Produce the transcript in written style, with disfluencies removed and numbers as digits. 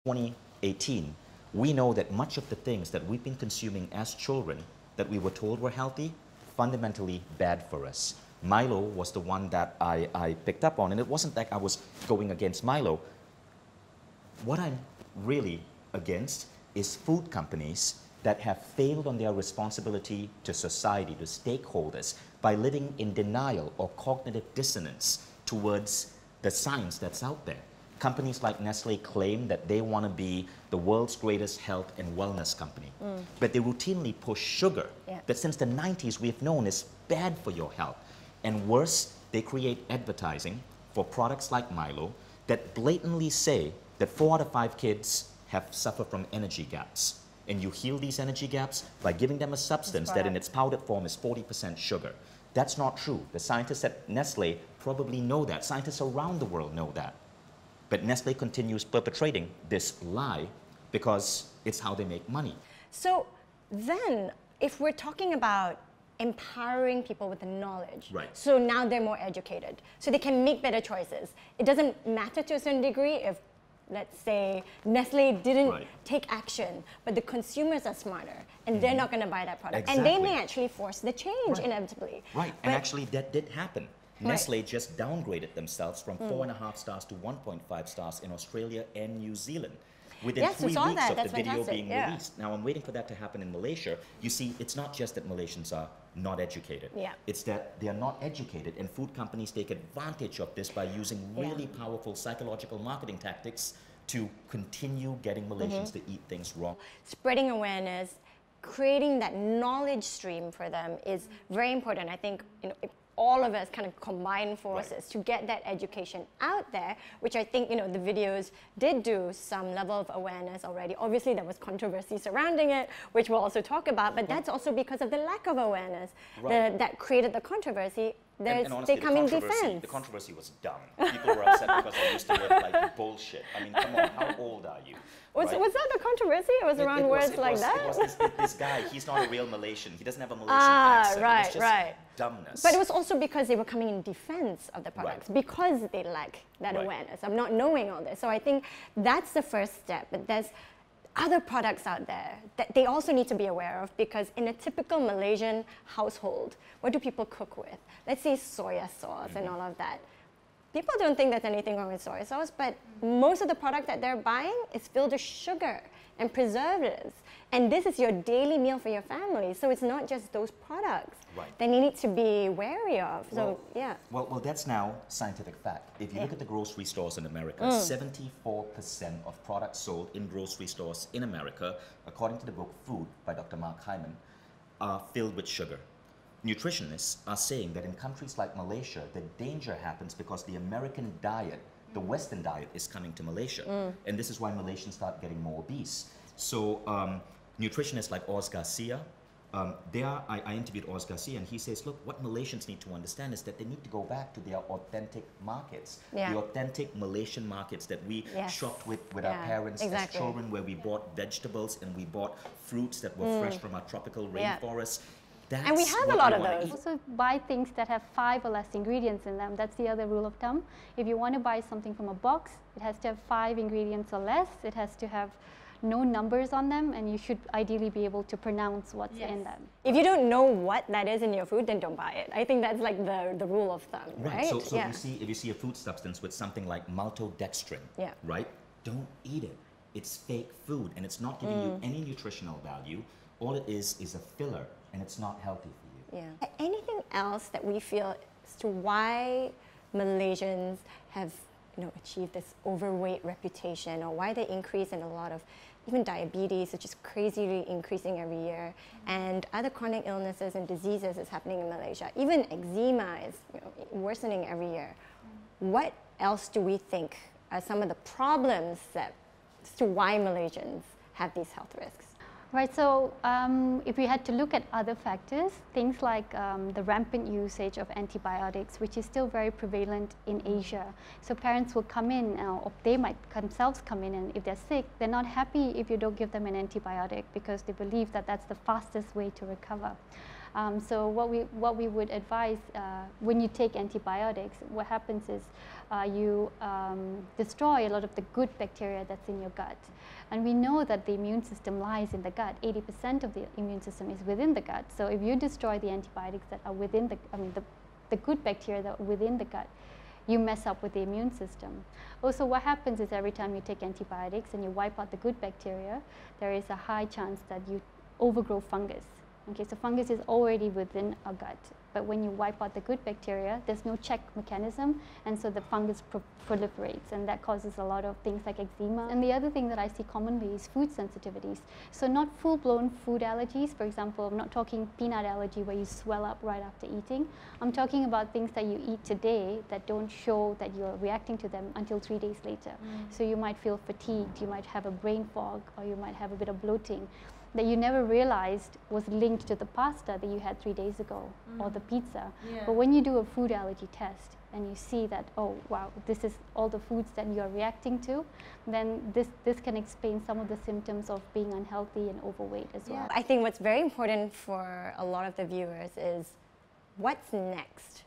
2018, we know that much of the things that we've been consuming as children that we were told were healthy, fundamentally bad for us. Milo was the one that I picked up on, and it wasn't like I was going against Milo. What I'm really against is food companies that have failed on their responsibility to society, to stakeholders, by living in denial or cognitive dissonance towards the science that's out there. Companies like Nestle claim that they want to be the world's greatest health and wellness company, but they routinely push sugar that since the 90s we've known is bad for your health. And worse, they create advertising for products like Milo that blatantly say that 4 out of 5 kids have suffered from energy gaps. And you heal these energy gaps by giving them a substance that in its powdered form is 40% sugar. That's not true. The scientists at Nestle probably know that. Scientists around the world know that. But Nestle continues perpetrating this lie because it's how they make money. So then, if we're talking about empowering people with the knowledge, so now they're more educated, so they can make better choices. It doesn't matter to a certain degree if, let's say, Nestle didn't take action, but the consumers are smarter and they're not going to buy that product. And they may actually force the change inevitably. And actually that did happen. Nestle just downgraded themselves from 4.5 stars to 1.5 stars in Australia and New Zealand within 3 weeks of the video being released. Now I'm waiting for that to happen in Malaysia. You see, it's not just that Malaysians are not educated. It's that they are not educated, and food companies take advantage of this by using really powerful psychological marketing tactics to continue getting Malaysians to eat things wrong. Spreading awareness, creating that knowledge stream for them is very important. I think, you know, all of us kind of combine forces to get that education out there, which I think, you know, the videos did do some level of awareness already. Obviously, there was controversy surrounding it, which we'll also talk about, but that's also because of the lack of awareness that created the controversy. And honestly, they come in defense. The controversy was dumb. People were upset because I used to look like bullshit. I mean, come on, how old are you? Was that the controversy? It was around words like that? It was this guy, he's not a real Malaysian. He doesn't have a Malaysian accent. Right, it was just dumbness. But it was also because they were coming in defense of the products, because they lack that awareness of not knowing all this. So I think that's the first step. But there's other products out there that they also need to be aware of, because in a typical Malaysian household, what do people cook with? Let's say soya sauce and all of that. People don't think there's anything wrong with soy sauce, but most of the product that they're buying is filled with sugar and preservatives. And this is your daily meal for your family. So it's not just those products that you need to be wary of. So, Well, that's now scientific fact. If you look at the grocery stores in America, 74% of products sold in grocery stores in America, according to the book Food by Dr. Mark Hyman, are filled with sugar. Nutritionists are saying that in countries like Malaysia, the danger happens because the American diet, the Western diet, is coming to Malaysia. And this is why Malaysians start getting more obese. So nutritionists like Oz Garcia, I interviewed Oz Garcia, and he says, look, what Malaysians need to understand is that they need to go back to their authentic markets, the authentic Malaysian markets that we shopped with our parents as children, where we bought vegetables and we bought fruits that were fresh from our tropical rainforests. And we have a lot of those. Also buy things that have 5 or less ingredients in them. That's the other rule of thumb. If you want to buy something from a box, it has to have 5 ingredients or less. It has to have no numbers on them, and you should ideally be able to pronounce what's in them. If you don't know what that is in your food, then don't buy it. I think that's like the rule of thumb, right? So if you see a food substance with something like maltodextrin, right? Don't eat it. It's fake food, and it's not giving you any nutritional value. All it is a filler, and it's not healthy for you. Anything else that we feel as to why Malaysians have achieved this overweight reputation, or why they increase in a lot of even diabetes, which is crazily increasing every year, and other chronic illnesses and diseases is happening in Malaysia. Even eczema is worsening every year. What else do we think are some of the problems as to why Malaysians have these health risks? Right, so if we had to look at other factors, things like the rampant usage of antibiotics, which is still very prevalent in Asia. So parents will come in, or they might themselves come in, and if they're sick, they're not happy if you don't give them an antibiotic, because they believe that that's the fastest way to recover. So what we would advise when you take antibiotics, what happens is you destroy a lot of the good bacteria that's in your gut. And we know that the immune system lies in the gut. 80% of the immune system is within the gut. So if you destroy the antibiotics that are within the good bacteria that are within the gut, you mess up with the immune system. Also, what happens is every time you take antibiotics and you wipe out the good bacteria, there is a high chance that you overgrow fungus. Okay, so fungus is already within our gut, but when you wipe out the good bacteria, there's no check mechanism, and so the fungus proliferates, and that causes a lot of things like eczema. And the other thing that I see commonly is food sensitivities. So not full-blown food allergies. For example, I'm not talking peanut allergy where you swell up right after eating. I'm talking about things that you eat today that don't show that you're reacting to them until 3 days later. So you might feel fatigued, you might have a brain fog, or you might have a bit of bloating that you never realized was linked to the pasta that you had 3 days ago or the pizza. But when you do a food allergy test and you see that, oh wow, this is all the foods that you're reacting to, then this can explain some of the symptoms of being unhealthy and overweight as well. I think what's very important for a lot of the viewers is what's next?